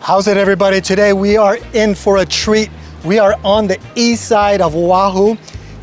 How's it, everybody? Today we are in for a treat. We are on the east side of Oahu,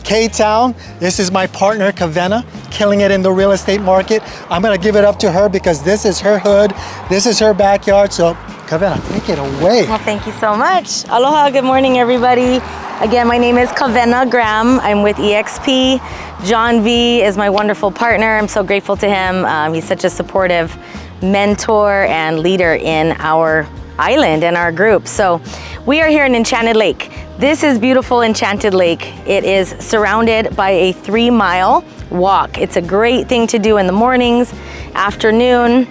K-Town. This is my partner, Kawena, killing it in the real estate market. I'm gonna give it up to her because this is her hood, this is her backyard. So, Kawena, take it away. Well, thank you so much. Aloha, good morning, everybody. Again, my name is Kawena Graham. I'm with EXP. John V is my wonderful partner. I'm so grateful to him. He's such a supportive mentor and leader in our island and our group. So we are here in Enchanted Lake. This is beautiful Enchanted Lake. It is surrounded by a 3-mile walk. It's a great thing to do in the mornings, afternoon.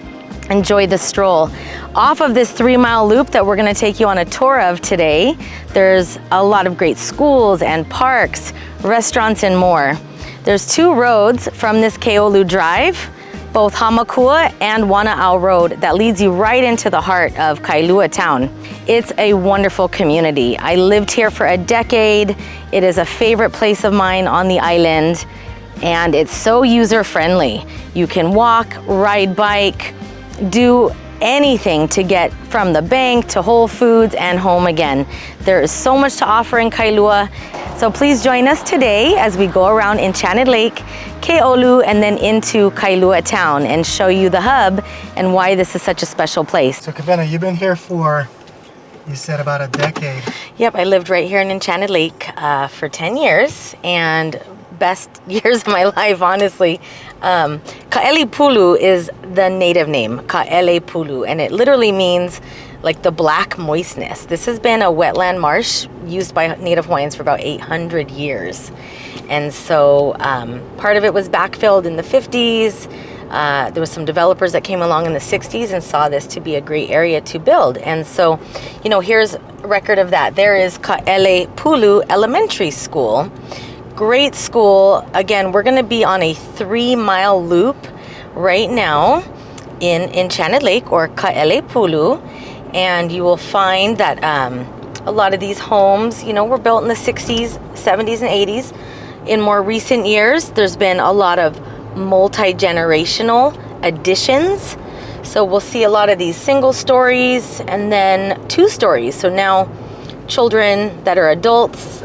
Enjoy the stroll. Off of this 3-mile loop that we're gonna take you on a tour of today, there's a lot of great schools and parks, restaurants, and more. There's 2 roads from this Keolu Drive, both Hamakua and Wana'au Road, that leads you right into the heart of Kailua Town. It's a wonderful community. I lived here for a decade. It is a favorite place of mine on the island, and it's so user-friendly. You can walk, ride bike, do anything to get from the bank to Whole Foods and home again. There is so much to offer in Kailua. So please join us today as we go around Enchanted Lake, Keolu, and then into Kailua Town and show you the hub and why this is such a special place. So Kawena, you've been here for, you said, about a decade. Yep, I lived right here in Enchanted Lake for 10 years, and best years of my life, honestly. Ka'ele Pulu is the native name, Ka'ele Pulu, and it literally means like the black moistness. This has been a wetland marsh used by Native Hawaiians for about 800 years. And so part of it was backfilled in the 50s. There was some developers that came along in the 60s and saw this to be a great area to build. And so, you know, here's a record of that. There is Ka'ele Pulu Elementary School. Great school. Again, we're gonna be on a 3-mile loop right now in Enchanted Lake, or Ka'ele Pulu. And you will find that a lot of these homes, you know, were built in the 60s, 70s, and 80s. In more recent years, there's been a lot of multi-generational additions. So we'll see a lot of these single stories and then 2 stories. So now children that are adults,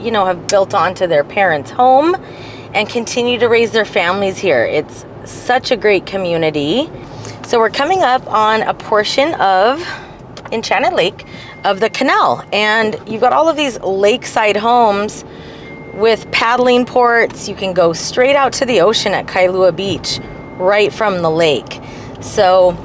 you know, have built onto their parents' home and continue to raise their families here. It's such a great community. So we're coming up on a portion of Enchanted Lake of the canal, and you've got all of these lakeside homes with paddling ports. You can go straight out to the ocean at Kailua Beach right from the lake. So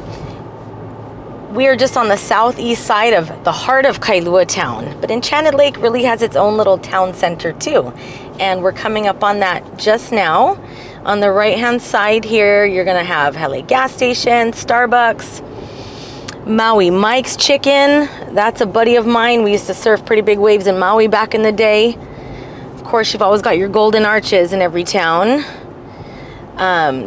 we are just on the southeast side of the heart of Kailua Town, but Enchanted Lake really has its own little town center too, and we're coming up on that just now. On the right-hand side here, you're gonna have Hele gas station, Starbucks, Maui Mike's Chicken. That's a buddy of mine. We used to surf pretty big waves in Maui back in the day. Of course, you've always got your golden arches in every town.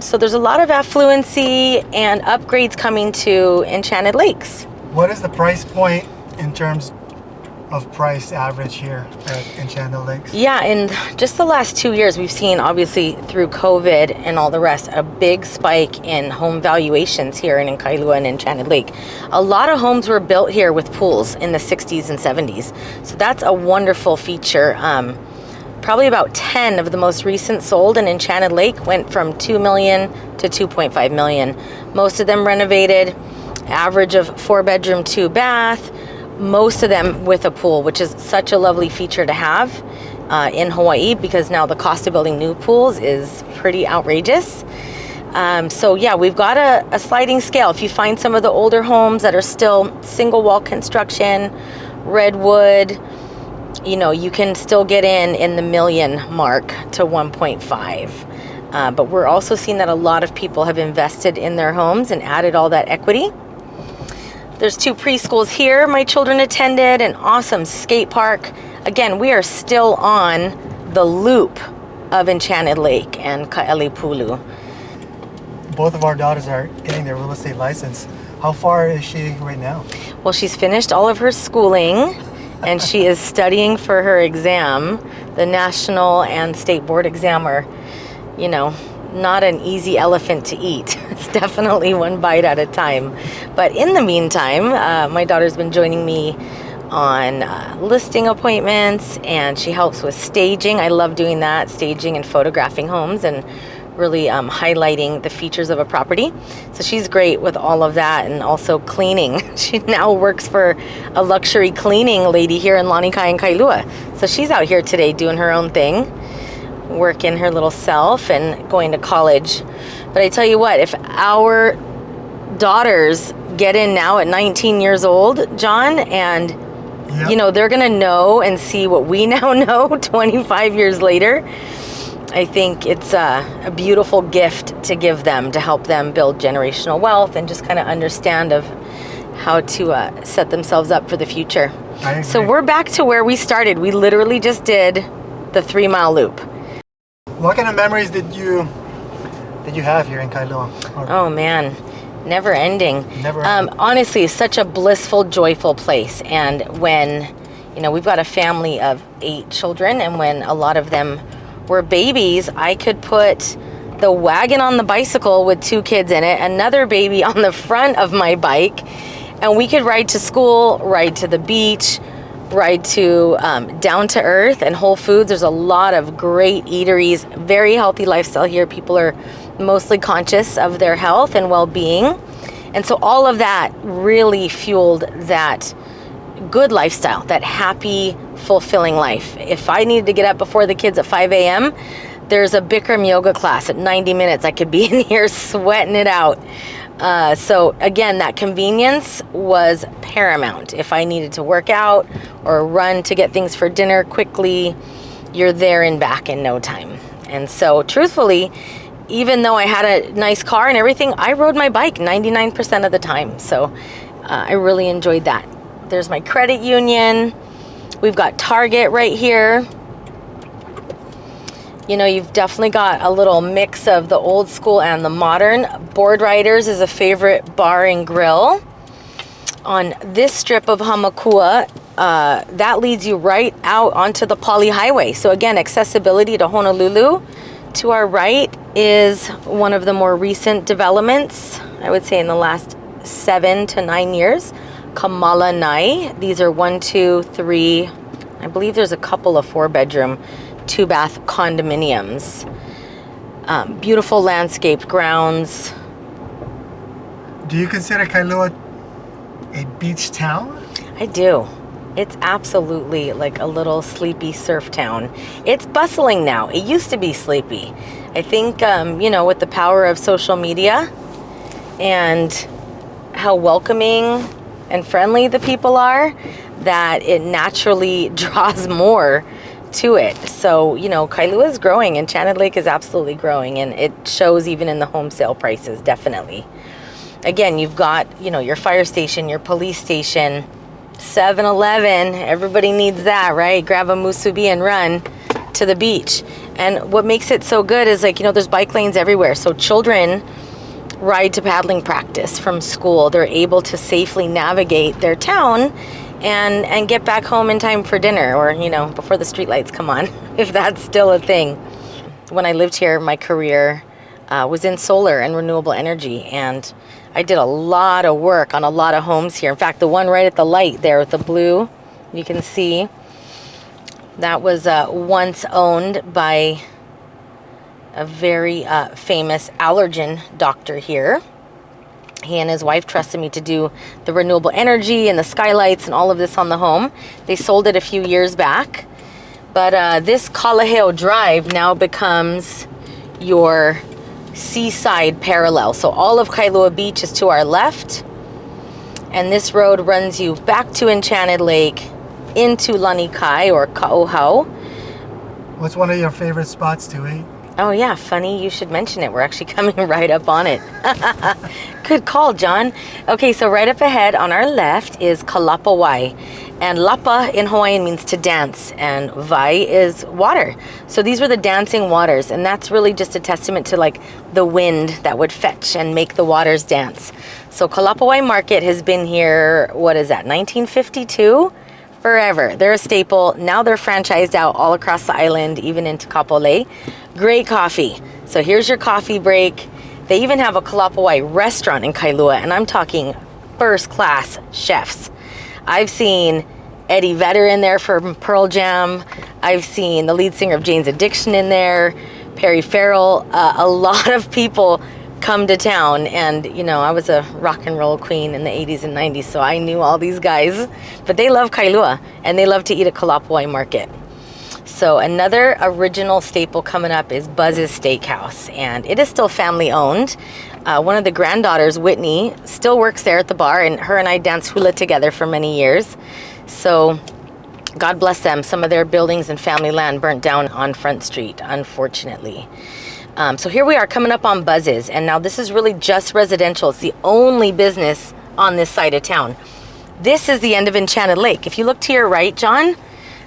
So there's a lot of affluency and upgrades coming to Enchanted Lakes. What is the price point in terms of price average here at Enchanted Lakes? Yeah, in just the last 2 years, we've seen, obviously through COVID and all the rest, a big spike in home valuations here in Kailua and Enchanted Lake. A lot of homes were built here with pools in the 60s and 70s. So that's a wonderful feature. Probably about 10 of the most recent sold in Enchanted Lake went from 2 million to 2.5 million. Most of them renovated, average of 4-bedroom, 2-bath. Most of them with a pool, which is such a lovely feature to have in Hawaii, because now the cost of building new pools is pretty outrageous. So yeah, we've got a sliding scale. If you find some of the older homes that are still single wall construction, redwood, you know, you can still get in the million mark to 1.5. But we're also seeing that a lot of people have invested in their homes and added all that equity. There's 2 preschools here my children attended, an awesome skate park. Again, we are still on the loop of Enchanted Lake and Ka'ele Pulu. Both of our daughters are getting their real estate license. How far is she right now? Well, she's finished all of her schooling and she is studying for her exam. The national and state board exam are, you know, not an easy elephant to eat. It's definitely one bite at a time. But in the meantime, my daughter's been joining me on listing appointments, and she helps with staging. I love doing that, staging and photographing homes and really highlighting the features of a property. So she's great with all of that, and also cleaning. She now works for a luxury cleaning lady here in Lanikai and Kailua. So she's out here today doing her own thing, working her little self and going to college. But I tell you what, if our daughters get in now at 19 years old, John, and Yep. you know, they're gonna know and see what we now know 25 years later, I think it's a beautiful gift to give them, to help them build generational wealth and just kind of understand of how to set themselves up for the future. I agree. So we're back to where we started. We literally just did the 3-mile loop. What kind of memories did you have here in Kailua? Oh man, never ending. Never ending. Honestly, such a blissful, joyful place. And when, you know, we've got a family of 8 children, and when a lot of them were babies, I could put the wagon on the bicycle with 2 kids in it, another baby on the front of my bike, and we could ride to school, ride to the beach, ride to Down to Earth and Whole Foods. There's a lot of great eateries, very healthy lifestyle here. People are mostly conscious of their health and well-being. And so all of that really fueled that good lifestyle, that happy, fulfilling life. If I needed to get up before the kids at 5 a.m., there's a Bikram yoga class at 90 minutes. I could be in here sweating it out. So again, that convenience was paramount. If I needed to work out or run to get things for dinner quickly, you're there and back in no time. And so truthfully, even though I had a nice car and everything, I rode my bike 99% of the time. So I really enjoyed that. There's my credit union. We've got Target right here. You know, you've definitely got a little mix of the old school and the modern. Board Riders is a favorite bar and grill. On this strip of Hamakua, that leads you right out onto the Poly Highway. So again, accessibility to Honolulu. To our right is one of the more recent developments, I would say in the last 7 to 9 years, Kamalanai. These are 1, 2, 3, I believe there's a couple of 4-bedroom, 2-bath condominiums. Beautiful landscaped grounds. Do you consider Kailua a beach town? I do. It's absolutely like a little sleepy surf town. It's bustling now. It used to be sleepy. I think, you know, with the power of social media and how welcoming and friendly the people are, that it naturally draws more to it. So, you know, Kailua is growing, and Shannon Lake is absolutely growing, and it shows even in the home sale prices, definitely. Again, you've got, you know, your fire station, your police station, 7-Eleven, everybody needs that, right? Grab a musubi and run to the beach. And what makes it so good is, like, you know, there's bike lanes everywhere. So children ride to paddling practice from school. They're able to safely navigate their town and get back home in time for dinner, or, you know, before the streetlights come on, if that's still a thing. When I lived here, my career was in solar and renewable energy, and I did a lot of work on a lot of homes here. In fact, the one right at the light there with the blue, you can see, that was once owned by a very famous allergen doctor here. He and his wife trusted me to do the renewable energy and the skylights and all of this on the home. They sold it a few years back. But this Kalaheo Drive now becomes your seaside parallel. So all of Kailua Beach is to our left, and this road runs you back to Enchanted Lake, into Lanikai or Ka'ohau. What's one of your favorite spots to eat? Oh yeah, funny you should mention it. We're actually coming right up on it. Good call, John. Okay, so right up ahead on our left is Kalapawai. And lapa in Hawaiian means to dance, and vai is water. So these were the dancing waters, and that's really just a testament to like the wind that would fetch and make the waters dance. So Kalapawai Market has been here, what is that, 1952? Forever. They're a staple. Now they're franchised out all across the island, even into Kapolei. Great coffee. So here's your coffee break. They even have a Kalapawai restaurant in Kailua, and I'm talking first class chefs. I've seen Eddie Vedder in there from Pearl Jam. I've seen the lead singer of Jane's Addiction in there, Perry Farrell. A lot of people come to town, and you know, I was a rock and roll queen in the 80s and 90s, so I knew all these guys. But they love Kailua, and they love to eat at Kalapawai Market. So another original staple coming up is Buzz's Steakhouse, and it is still family owned. One of the granddaughters, Whitney, still works there at the bar, and her and I danced hula together for many years. So God bless them. Some of their buildings and family land burnt down on Front Street, unfortunately. So here we are coming up on Buzz's, and now this is really just residential. It's the only business on this side of town. This is the end of Enchanted Lake. If you look to your right, John,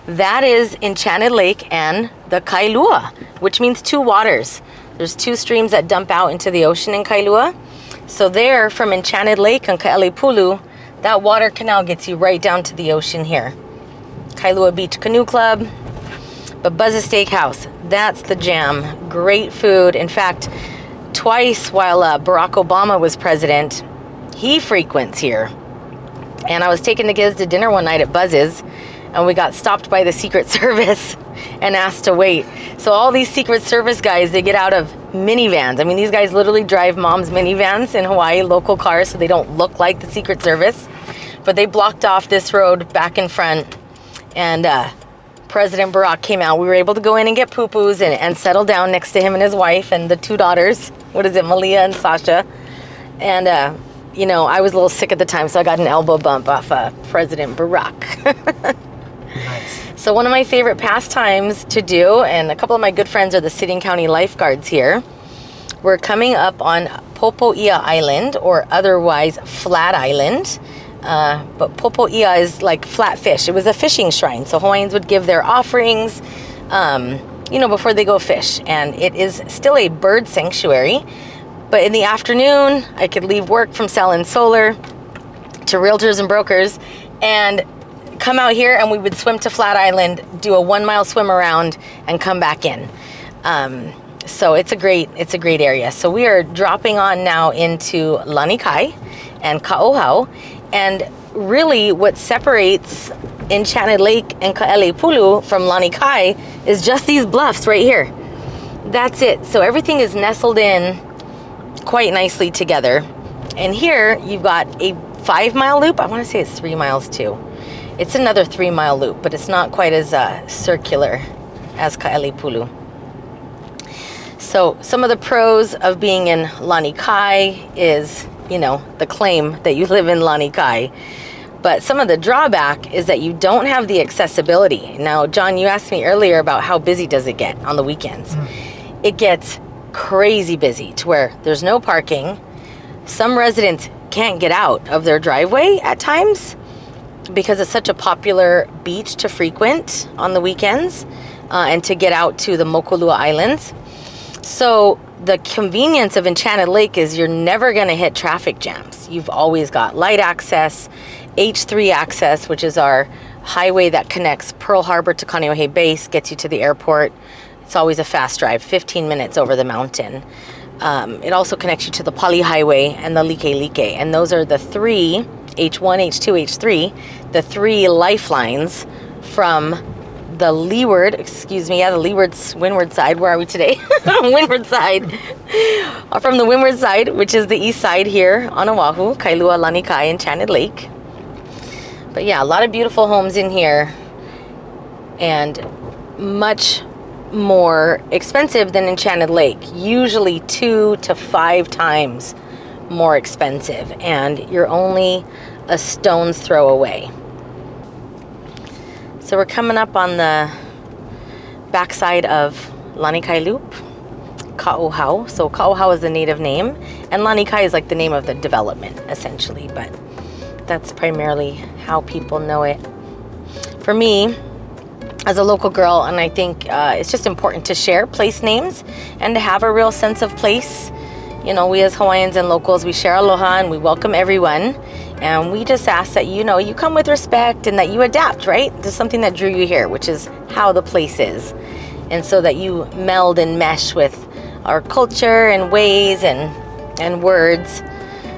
that is Enchanted Lake and the Kailua, which means two waters. There's two streams that dump out into the ocean in Kailua. So there, from Enchanted Lake and Kailua Pulu, that water canal gets you right down to the ocean here. Kailua Beach Canoe Club. But Buzz's Steakhouse, that's the jam. Great food. In fact, twice while Barack Obama was president, he frequents here. And I was taking the kids to dinner one night at Buzz's, and we got stopped by the Secret Service and asked to wait. So all these Secret Service guys, they get out of minivans. I mean, these guys literally drive mom's minivans in Hawaii, local cars, so they don't look like the Secret Service. But they blocked off this road back in front, and President Barack came out. We were able to go in and get poo-poos and settle down next to him and his wife and the two daughters. What is it, Malia and Sasha? And, you know, I was a little sick at the time, so I got an elbow bump off President Barack. Nice. So one of my favorite pastimes to do, and a couple of my good friends are the city and county lifeguards here, we're coming up on Popoia Island, or otherwise Flat Island. But Popoia is like flat fish. It was a fishing shrine, so Hawaiians would give their offerings, you know, before they go fish. And it is still a bird sanctuary. But in the afternoon, I could leave work from selling solar to realtors and brokers and come out here, and we would swim to Flat Island, do a 1 mile swim around, and come back in. So it's a great area. So we are dropping on now into Lanikai and Ka'ohau. And really what separates Enchanted Lake and Kailua Pulu from Lanikai is just these bluffs right here. That's it. So everything is nestled in quite nicely together. And here you've got a 5 mile loop. I want to say it's 3 miles too. It's another 3 mile loop, but it's not quite as circular as Kailua Pulu. So some of the pros of being in Lanikai is, you know, the claim that you live in Lanikai. But some of the drawback is that you don't have the accessibility. Now, John, you asked me earlier about how busy does it get on the weekends. It gets crazy busy to where there's no parking. Some residents can't get out of their driveway at times because it's such a popular beach to frequent on the weekends and to get out to the Mokulua Islands. So the convenience of Enchanted Lake is you're never going to hit traffic jams. You've always got light access, H3 access, which is our highway that connects Pearl Harbor to Kaneohe Base, gets you to the airport. It's always a fast drive, 15 minutes over the mountain. It also connects you to the Pali Highway and the Like, and those are the three, H1, H2, H3, the three lifelines from the leeward, windward side. Where are we today? Windward side. From the windward side, which is the east side here on Oahu, Kailua, Lanikai, Enchanted Lake. But yeah, a lot of beautiful homes in here, and much more expensive than Enchanted Lake. Usually 2 to 5 times more expensive, and you're only a stone's throw away. So we're coming up on the backside of Lanikai Loop, Ka'ohau. So Ka'ohau is the native name, and Lanikai is like the name of the development, essentially, but that's primarily how people know it. For me, as a local girl, and I think it's just important to share place names and to have a real sense of place. You know, we as Hawaiians and locals, we share aloha and we welcome everyone. And we just ask that, you know, you come with respect and that you adapt, right? There's something that drew you here, which is how the place is. And so that you meld and mesh with our culture and ways and words,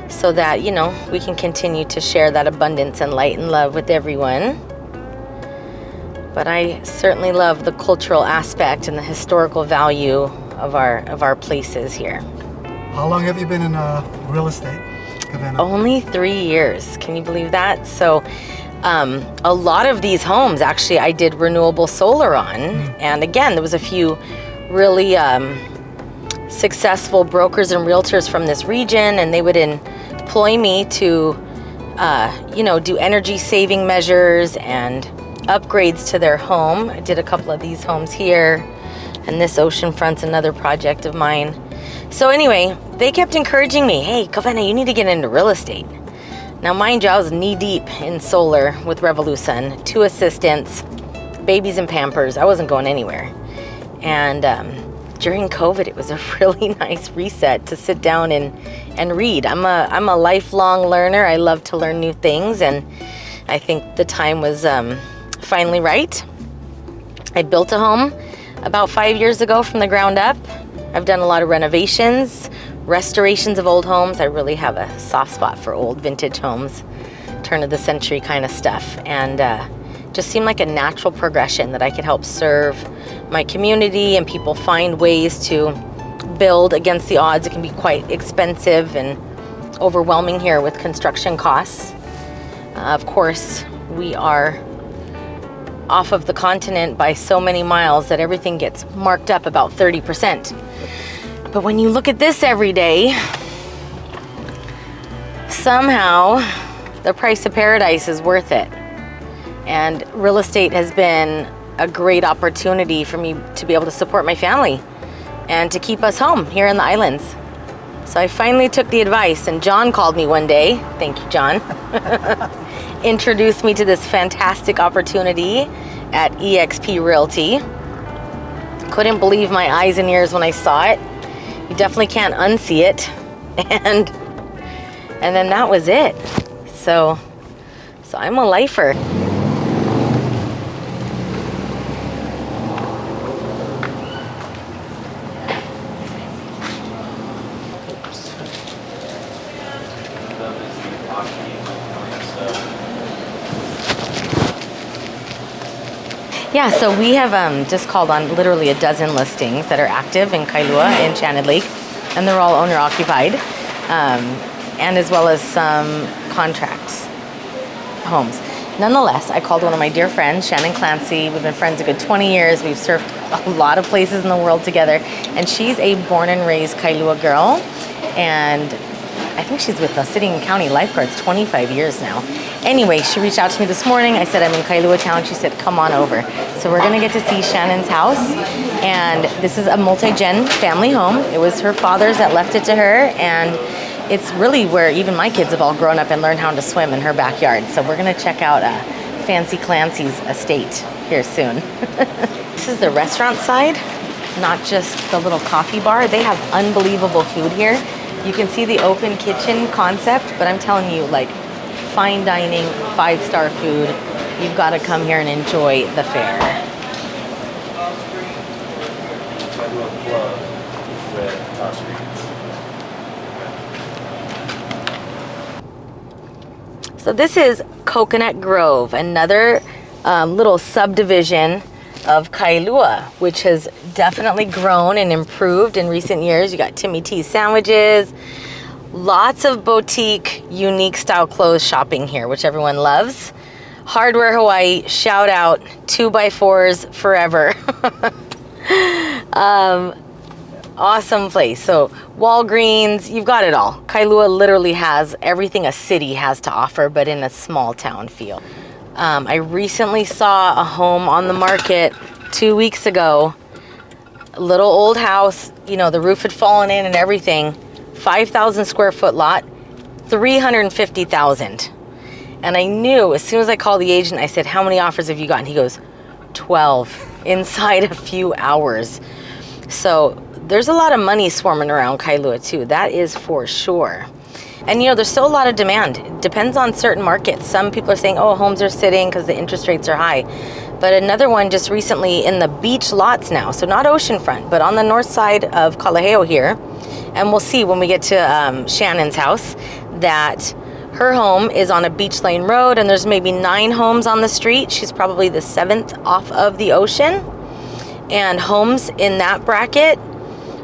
so that, you know, we can continue to share that abundance and light and love with everyone. But I certainly love the cultural aspect and the historical value of our places here. How long have you been in real estate, Kawena? Only 3 years. Can you believe that? So a lot of these homes, actually, I did renewable solar on. And again, there was a few really successful brokers and realtors from this region, and they would employ me to, you know, do energy saving measures and upgrades to their home. I did a couple of these homes here, and this oceanfront's another project of mine. So anyway, they kept encouraging me, hey, Kawena, you need to get into real estate. Now, mind you, I was knee deep in solar with Revolution, 2 assistants, babies and Pampers. I wasn't going anywhere. And during COVID, it was a really nice reset to sit down and read. I'm a lifelong learner. I love to learn new things, and I think the time was finally right. I built a home about 5 years ago from the ground up. I've done a lot of renovations, restorations of old homes. I really have a soft spot for old vintage homes, turn of the century kind of stuff, and just seemed like a natural progression that I could help serve my community and people find ways to build against the odds. It can be quite expensive and overwhelming here with construction costs. Of course, we are off of the continent by so many miles that everything gets marked up about 30%. But when you look at this every day, somehow the price of paradise is worth it. And real estate has been a great opportunity for me to be able to support my family and to keep us home here in the islands. So I finally took the advice, and John called me one day, thank you, John, introduced me to this fantastic opportunity at eXp Realty. Couldn't believe my eyes and ears when I saw it. You definitely can't unsee it. And then that was it. So I'm a lifer. Yeah, so we have just called on literally a dozen listings that are active in Kailua and Shannon Lake, and they're all owner occupied, and as well as some contracts homes. Nonetheless, I called one of my dear friends, Shannon Clancey. We've been friends a good 20 years. We've surfed a lot of places in the world together, and she's a born and raised Kailua girl, and I think she's with the City and County Lifeguards 25 years now. Anyway, she reached out to me this morning. I said, I'm in Kailua Town. She said, come on over. So we're gonna get to see Shannon's house. And this is a multi-gen family home. It was her father's that left it to her. And it's really where even my kids have all grown up and learned how to swim in her backyard. So we're gonna check out Fancy Clancy's estate here soon. This is the restaurant side, not just the little coffee bar. They have unbelievable food here. You can see the open kitchen concept, but I'm telling you, like, fine dining, 5-star food. You've got to come here and enjoy the fare. So this is Coconut Grove, another little subdivision of Kailua, which has definitely grown and improved in recent years. You got Timmy T's sandwiches, lots of boutique, unique style clothes shopping here, which everyone loves. Hardware Hawaii, shout out, 2x4s forever. Awesome place. So Walgreens, you've got it all. Kailua literally has everything a city has to offer, but in a small town feel. I recently saw a home on the market 2 weeks ago. A little old house, you know, the roof had fallen in and everything. 5,000 square foot lot, 350,000. And I knew as soon as I called the agent, I said, how many offers have you gotten? He goes, 12 inside a few hours. So there's a lot of money swarming around Kailua too. That is for sure. And you know, there's still a lot of demand. It depends on certain markets. Some people are saying, oh, homes are sitting because the interest rates are high. but another one just recently in the beach lots now. So not oceanfront, but on the north side of Kalaheo here. And we'll see when we get to Shannon's house that her home is on a beach lane road, and there's maybe 9 homes on the street. She's probably the 7th off of the ocean. And homes in that bracket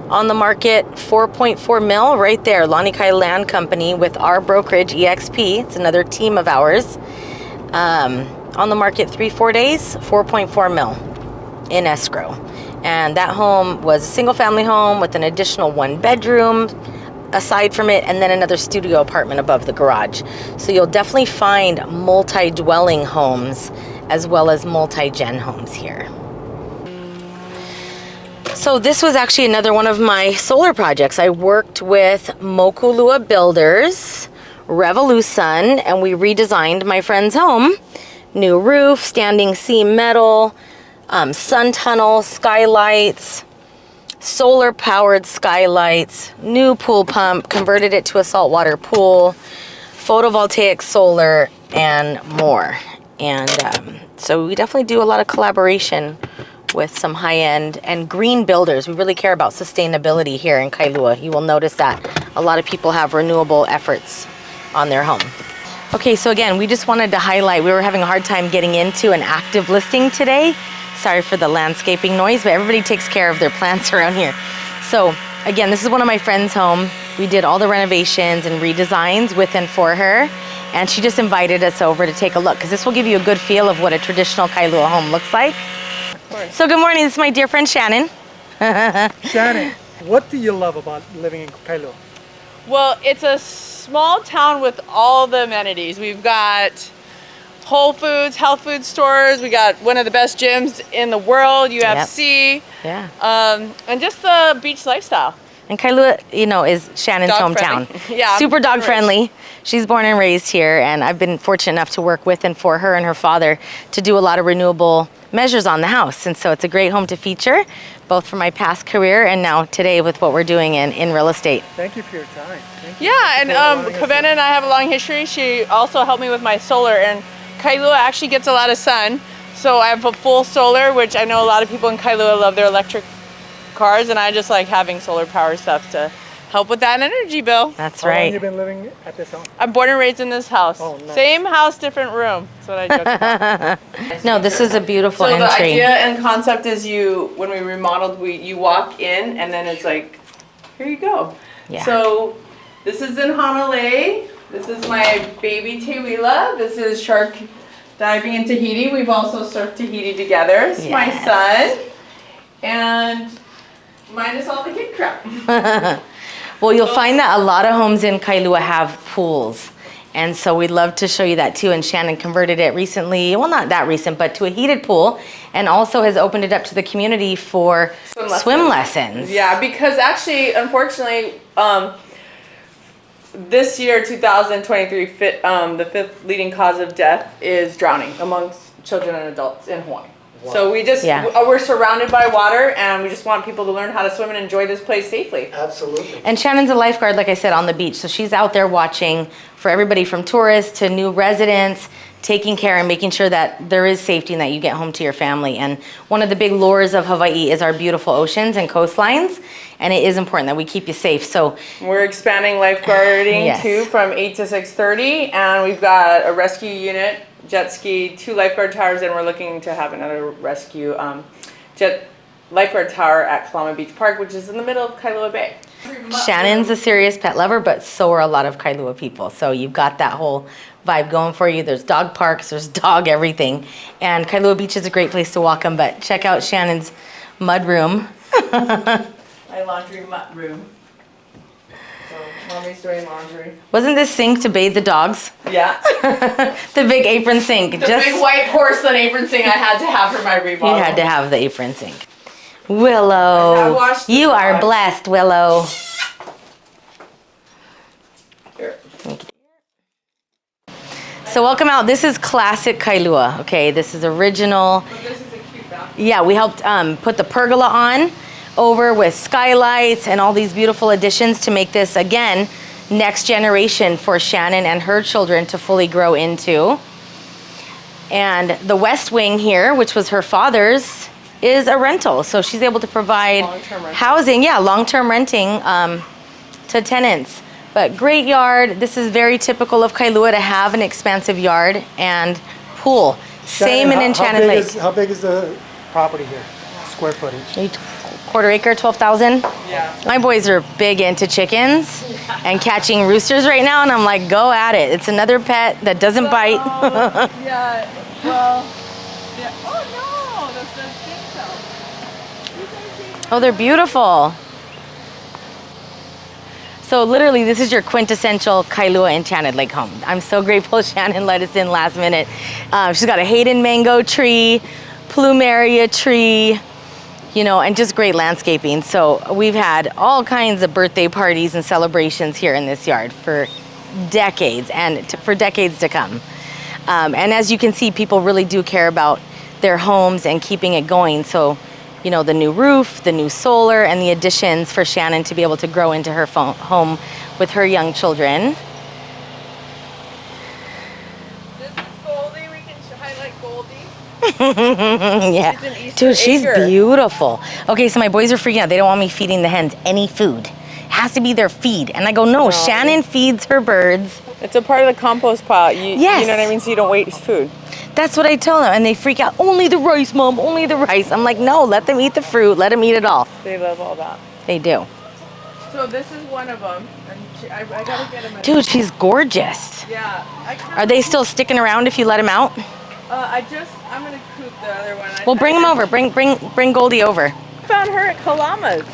on the market, 4.4 mil right there. Lanikai Land Company with our brokerage, EXP. It's another team of ours. On the market 3-4 days, 4.4 mil in escrow. And that home was a single family home with an additional 1 bedroom aside from it, and then another studio apartment above the garage. So you'll definitely find multi-dwelling homes as well as multi-gen homes here. So this was actually another one of my solar projects. I worked with Mokulua Builders, Revolusun, and we redesigned my friend's home. New roof, standing seam metal, sun tunnel, skylights, solar powered skylights, new pool pump, converted it to a saltwater pool, photovoltaic solar, and more. And so we definitely do a lot of collaboration with some high-end and green builders. We really care about sustainability here in Kailua. You will notice that a lot of people have renewable efforts on their home. Okay, so again, we just wanted to highlight, we were having a hard time getting into an active listing today. Sorry for the landscaping noise, but everybody takes care of their plants around here. So again, this is one of my friend's home. We did all the renovations and redesigns with and for her, and she just invited us over to take a look, because this will give you a good feel of what a traditional Kailua home looks like. So good morning, this is my dear friend Shannon. Shannon, what do you love about living in Kailua? Well, it's a small town with all the amenities. We've got Whole Foods, health food stores. We got one of the best gyms in the world, UFC. Yep. Yeah. And just the beach lifestyle. And Kailua, you know, is Shannon's hometown. Yeah. Super dog friendly. She's born and raised here, and I've been fortunate enough to work with and for her and her father to do a lot of renewable measures on the house. And so it's a great home to feature, both for my past career and now today with what we're doing in real estate. Thank you for your time. Thank you. Yeah, and Kawena and I have a long history. She also helped me with my solar, and Kailua actually gets a lot of sun. So I have a full solar, which I know a lot of people in Kailua love their electric cars, and I just like having solar power stuff to help with that energy bill. That's How long right. have you been living at this home? I'm born and raised in this house. Oh, nice. Same house, different room. That's what I joke about. No, this is a beautiful So entry. the idea and concept is when we remodeled, you walk in and then it's like, here you go. Yeah. So this is in Honolulu. This is my baby Tewila. This is shark diving in Tahiti. We've also surfed Tahiti together. This is my son. And minus all the kid crap. Well, you'll find that a lot of homes in Kailua have pools. And so we'd love to show you that too. And Shannon converted it recently, well, not that recent, but to a heated pool, and also has opened it up to the community for swim lessons. Yeah, because actually, unfortunately, this year, 2023, the 5th leading cause of death is drowning amongst children and adults in Hawaii. Wow. So we're surrounded by water, and we just want people to learn how to swim and enjoy this place safely. Absolutely. And Shannon's a lifeguard, like I said, on the beach. So she's out there watching for everybody from tourists to new residents, taking care and making sure that there is safety and that you get home to your family. And one of the big lures of Hawaii is our beautiful oceans and coastlines. And it is important that we keep you safe. So we're expanding lifeguarding too from 8 to 6:30, and we've got a rescue unit, jet ski, 2 lifeguard towers, and we're looking to have another rescue lifeguard tower at Kalama Beach Park, which is in the middle of Kailua Bay. Shannon's a serious pet lover, but so are a lot of Kailua people. So you've got that whole vibe going for you. There's dog parks, there's dog everything. And Kailua Beach is a great place to walk them, but check out Shannon's mud room. My laundry room. So mommy's doing laundry. Wasn't this sink to bathe the dogs? Yeah. The big apron sink. The big white porcelain apron sink I had to have for my remodel. You had to have the apron sink. Willow, you are blessed, Willow. Here. So welcome out. This is classic Kailua. Okay, this is original. But this is a cute bathroom. Yeah, we helped put the pergola on over with skylights and all these beautiful additions to make this, again, next generation for Shannon and her children to fully grow into. And the west wing here, which was her father's, is a rental. So she's able to provide housing, long-term renting to tenants. But great yard. This is very typical of Kailua to have an expansive yard and pool. Same in Enchanted Lake. How big is the property here? Square footage? Quarter acre, 12,000. Yeah. My boys are big into chickens and catching roosters right now, and I'm like, go at it. It's another pet that doesn't bite. Yeah, well, yeah. Oh no, that's the Oh, they're beautiful. So literally, this is your quintessential Kailua Enchanted Lake home. I'm so grateful Shannon let us in last minute. She's got a Hayden mango tree, plumeria tree, you know, and just great landscaping. So we've had all kinds of birthday parties and celebrations here in this yard for decades and for decades to come. And as you can see, people really do care about their homes and keeping it going. So, you know, the new roof, the new solar, and the additions for Shannon to be able to grow into her home with her young children. This is Goldie. We can highlight Goldie. Yeah. Dude, she's beautiful. Okay, so my boys are freaking out. They don't want me feeding the hens any food. It has to be their feed. And I go, no, Shannon feeds her birds. It's a part of the compost pile. Yes. You know what I mean? So you don't waste food. That's what I tell them, and they freak out. Only the rice, Mom, only the rice. I'm like, no, let them eat the fruit. Let them eat it all. They love all that. They do. So this is one of them. And I gotta get him. Dude, she's gorgeous. Yeah. Are they still sticking around if you let them out? I'm gonna coop the other one. Well, bring them over. Bring Goldie over. I found her at Kalama's.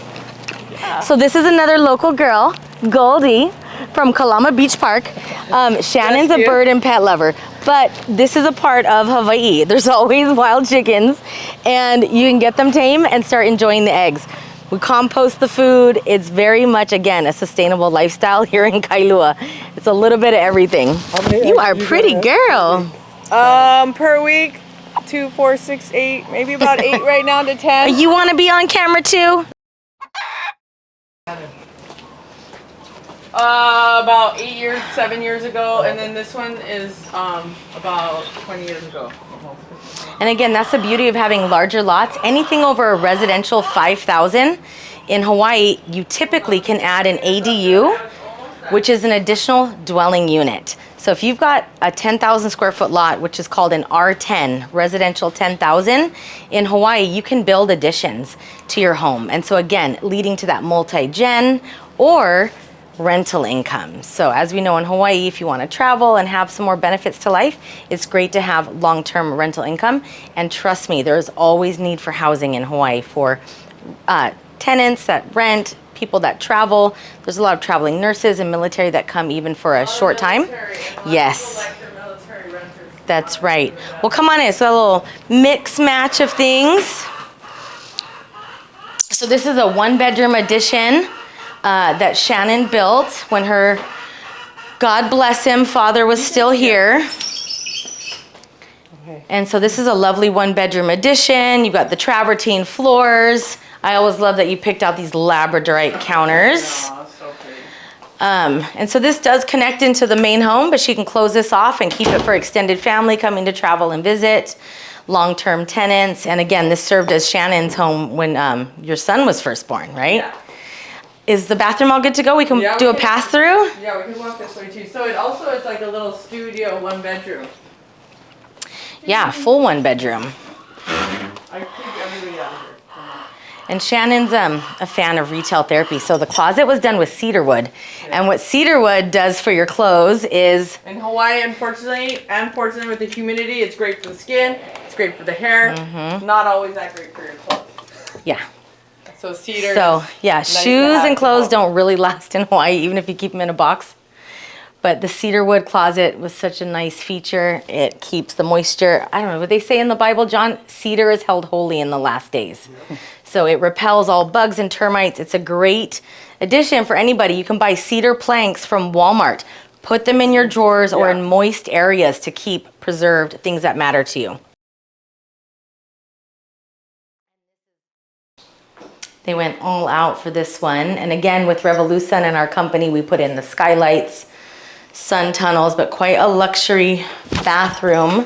Yeah. So this is another local girl, Goldie, from Kalama Beach Park. Shannon's a bird and pet lover, but this is a part of Hawaii. There's always wild chickens, and you can get them tame and start enjoying the eggs. We compost the food. It's very much, again, a sustainable lifestyle here in Kailua. It's a little bit of everything. You are a pretty girl. Per week, 2, 4, 6, 8, maybe about 8 right now to 10. You want to be on camera too? About 7 years ago, and then this one is about 20 years ago. And again, that's the beauty of having larger lots. Anything over a residential 5,000 in Hawaii, you typically can add an ADU, which is an additional dwelling unit. So if you've got a 10,000 square foot lot, which is called an R10, residential 10,000, in Hawaii, you can build additions to your home. And so again, leading to that multi-gen or rental income. So as we know in Hawaii, if you want to travel and have some more benefits to life, it's great to have long-term rental income. And trust me, there's always need for housing in Hawaii for tenants that rent, people that travel. There's a lot of traveling nurses and military that come even for a short time. Yes. That's right. Well, come on in. So a little mix match of things. So this is a 1-bedroom addition that Shannon built when her, God bless him, father was still here. And so this is a lovely 1-bedroom addition. You've got the travertine floors. I always love that you picked out these labradorite counters. And so this does connect into the main home, but she can close this off and keep it for extended family coming to travel and visit, long-term tenants. And again, this served as Shannon's home when your son was first born, right? Yeah. Is the bathroom all good to go? We can do a pass-through? Yeah, we can walk this way too. So it also is like a little studio 1-bedroom. Yeah, full 1-bedroom. I keep everybody out here. And Shannon's a fan of retail therapy. So the closet was done with cedar wood. Yeah. And what cedar wood does for your clothes is... In Hawaii, unfortunately with the humidity, it's great for the skin, it's great for the hair, not always that great for your clothes. Yeah. So cedar. So yeah, nice shoes and clothes don't really last in Hawaii, even if you keep them in a box. But the cedar wood closet was such a nice feature. It keeps the moisture. I don't know what they say in the Bible, John. Cedar is held holy in the last days. Yeah. So it repels all bugs and termites. It's a great addition for anybody. You can buy cedar planks from Walmart. Put them in your drawers or in moist areas to keep preserved things that matter to you. They went all out for this one. And again, with Revolution and our company, we put in the skylights, sun tunnels, but quite a luxury bathroom.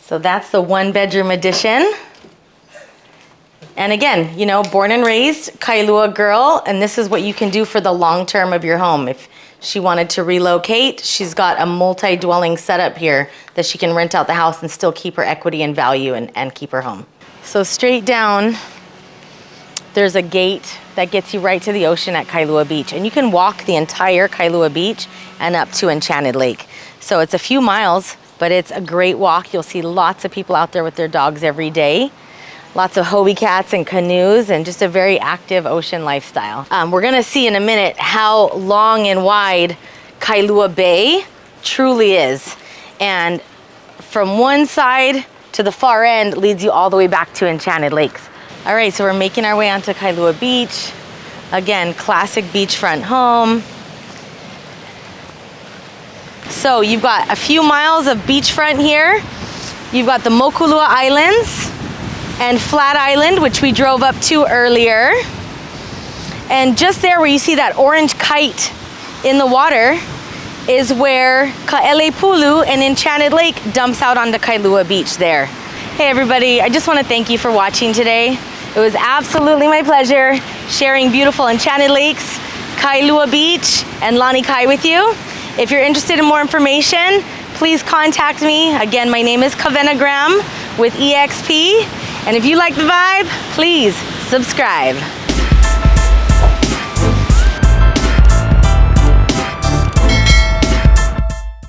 So that's the 1-bedroom addition. And again, you know, born and raised Kailua girl, and this is what you can do for the long term of your home. If she wanted to relocate, she's got a multi-dwelling setup here that she can rent out the house and still keep her equity and value and keep her home. So straight down, there's a gate that gets you right to the ocean at Kailua Beach. And you can walk the entire Kailua Beach and up to Enchanted Lake. So it's a few miles, but it's a great walk. You'll see lots of people out there with their dogs every day. Lots of Hobie cats and canoes, and just a very active ocean lifestyle. We're gonna see in a minute how long and wide Kailua Bay truly is. And from one side to the far end leads you all the way back to Enchanted Lakes. All right, so we're making our way onto Kailua Beach. Again, classic beachfront home. So you've got a few miles of beachfront here. You've got the Mokulua Islands and Flat Island, which we drove up to earlier. And just there where you see that orange kite in the water is where Kaelepulu and Enchanted Lake dumps out onto Kailua Beach there. Hey everybody, I just want to thank you for watching today. It was absolutely my pleasure sharing beautiful Enchanted Lakes, Kailua Beach, and Lanikai with you. If you're interested in more information, please contact me. Again, my name is Kawena Graham with EXP. And if you like the vibe, please subscribe.